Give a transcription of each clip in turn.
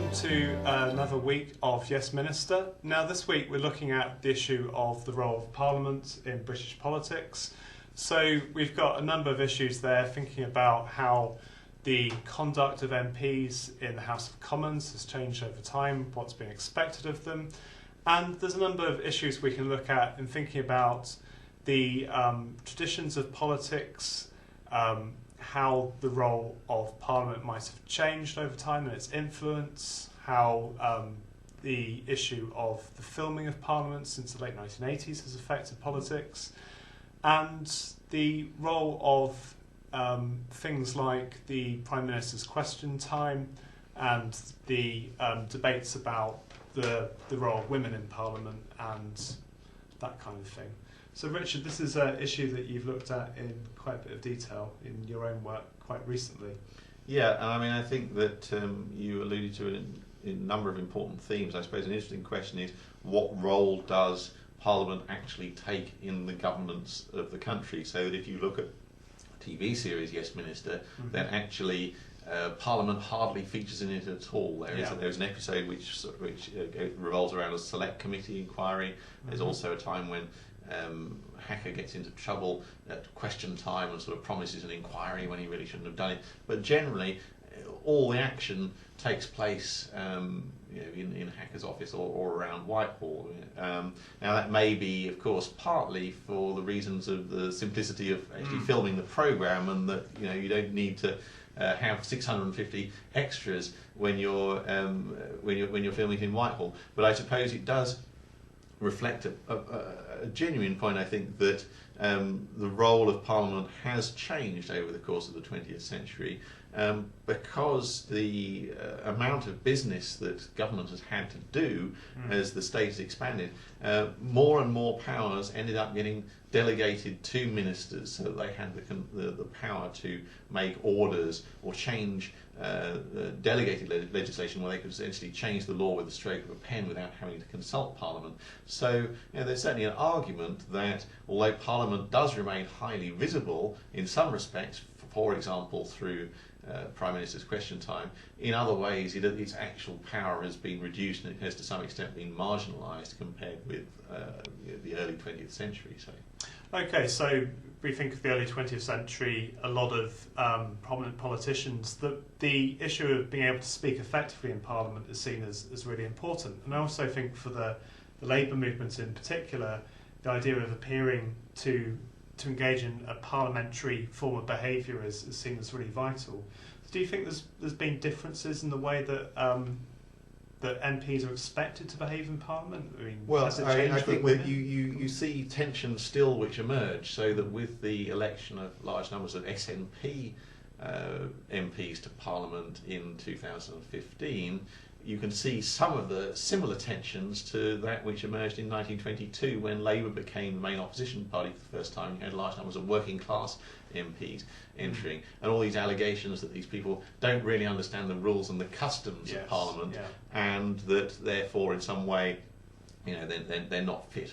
welcome to another week of Yes Minister. Now this week we're looking at the issue of the role of Parliament in British politics. So we've got a number of issues there, thinking about how the conduct of MPs in the House of Commons has changed over time, what's been expected of them. And there's a number of issues we can look at in thinking about the traditions of politics, how the role of Parliament might have changed over time and its influence, how the issue of the filming of Parliament since the late 1980s has affected politics, and the role of things like the Prime Minister's question time and the debates about the role of women in Parliament and that kind of thing. So Richard, this is an issue that you've looked at in quite a bit of detail in your own work quite recently. Yeah, I mean, I think that you alluded to it in a number of important themes. I suppose an interesting question is, what role does Parliament actually take in the governance of the country? So that if you look at a TV series, Yes Minister, then actually Parliament hardly features in it at all. There's an episode which revolves around a select committee inquiry. There's also a time when Hacker gets into trouble at question time and sort of promises an inquiry when he really shouldn't have done it. But generally, all the action takes place in Hacker's office or around Whitehall. Now that may be, of course, partly for the reasons of the simplicity of actually filming the programme, and that you don't need to have 650 extras when you're filming in Whitehall. But I suppose it does reflect a genuine point, I think, that the role of Parliament has changed over the course of the 20th century because the amount of business that government has had to do as the state has expanded, more and more powers ended up getting delegated to ministers, so that they had the power to make orders or change delegated legislation where they could essentially change the law with the stroke of a pen without having to consult Parliament. So there's certainly an argument that although Parliament does remain highly visible in some respects, for example through Prime Minister's question time, in other ways its actual power has been reduced and it has to some extent been marginalised compared with the early 20th century, say. Okay, so we think of the early 20th century, a lot of prominent politicians, the issue of being able to speak effectively in Parliament is seen as really important. And I also think for the Labour movement in particular, the idea of appearing to engage in a parliamentary form of behaviour is seen as really vital. So do you think there's been differences in the way that that MPs are expected to behave in Parliament? I mean, has it changed? I think you see tensions still which emerge, so that with the election of large numbers of SNP MPs to Parliament in 2015, you can see some of the similar tensions to that which emerged in 1922 when Labour became the main opposition party for the first time. You had large numbers of working class MPs entering, and all these allegations that these people don't really understand the rules and the customs of Parliament, and that therefore in some way they're not fit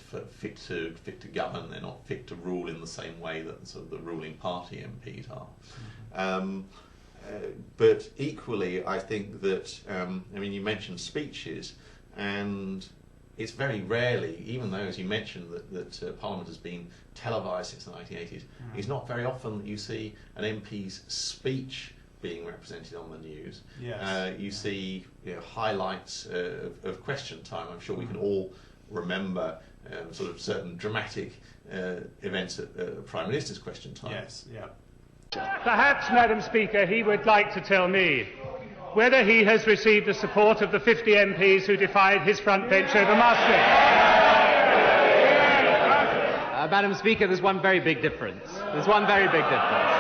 to govern, they're not fit to rule in the same way that sort of the ruling party MPs are. But equally, I think that, you mentioned speeches, and it's very rarely, even though, as you mentioned, that Parliament has been televised since the 1980s, it's not very often that you see an MP's speech being represented on the news. You see highlights of question time. I'm sure we can all remember sort of certain dramatic events at Prime Minister's question time. Yes, yeah. Perhaps, Madam Speaker, he would like to tell me whether he has received the support of the 50 MPs who defied his front bench over Maastricht. Madam Speaker, there's one very big difference. There's one very big difference.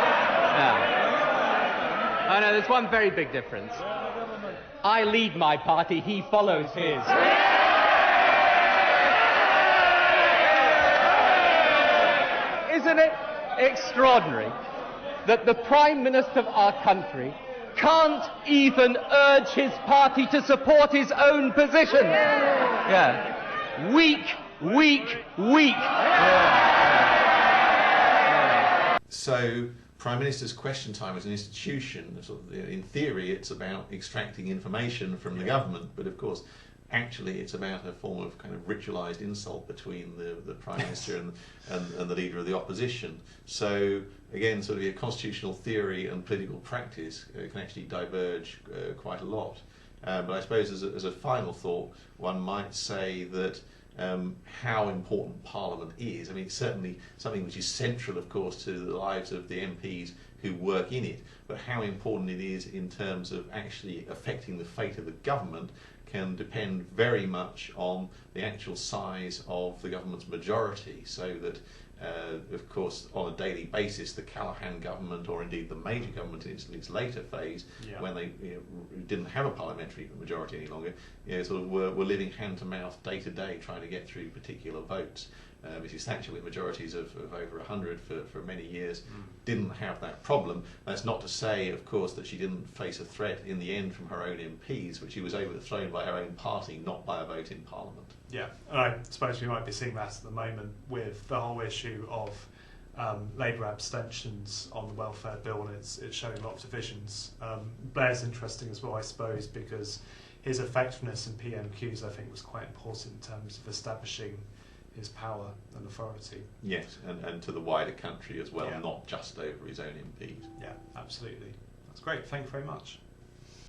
Oh no, there's one very big difference. I lead my party, he follows his. Isn't it extraordinary that the Prime Minister of our country can't even urge his party to support his own position? Weak. So Prime Minister's question time as an institution, sort of, in theory, it's about extracting information from the government, but of course, actually, it's about a form of kind of ritualised insult between the Prime Minister and the Leader of the Opposition. So, again, sort of constitutional theory and political practice can actually diverge quite a lot. But I suppose as a final thought, one might say that how important Parliament is. I mean, it's certainly something which is central, of course, to the lives of the MPs who work in it, but how important it is in terms of actually affecting the fate of the government can depend very much on the actual size of the government's majority, so that of course on a daily basis the Callaghan government, or indeed the major government in its later phase, when they didn't have a parliamentary majority any longer, sort of were living hand to mouth day to day trying to get through particular votes. Mrs Thatcher, with majorities of over 100 for many years, didn't have that problem. That's not to say, of course, that she didn't face a threat in the end from her own MPs, which she was overthrown by her own party, not by a vote in Parliament. Yeah, and I suppose we might be seeing that at the moment with the whole issue of Labour abstentions on the welfare bill, and it's showing lots of divisions. Blair's interesting as well, I suppose, because his effectiveness in PMQs, I think, was quite important in terms of establishing his power and authority. Yes, and to the wider country as well, not just over his own MPs. Yeah, absolutely. That's great. Thank you very much.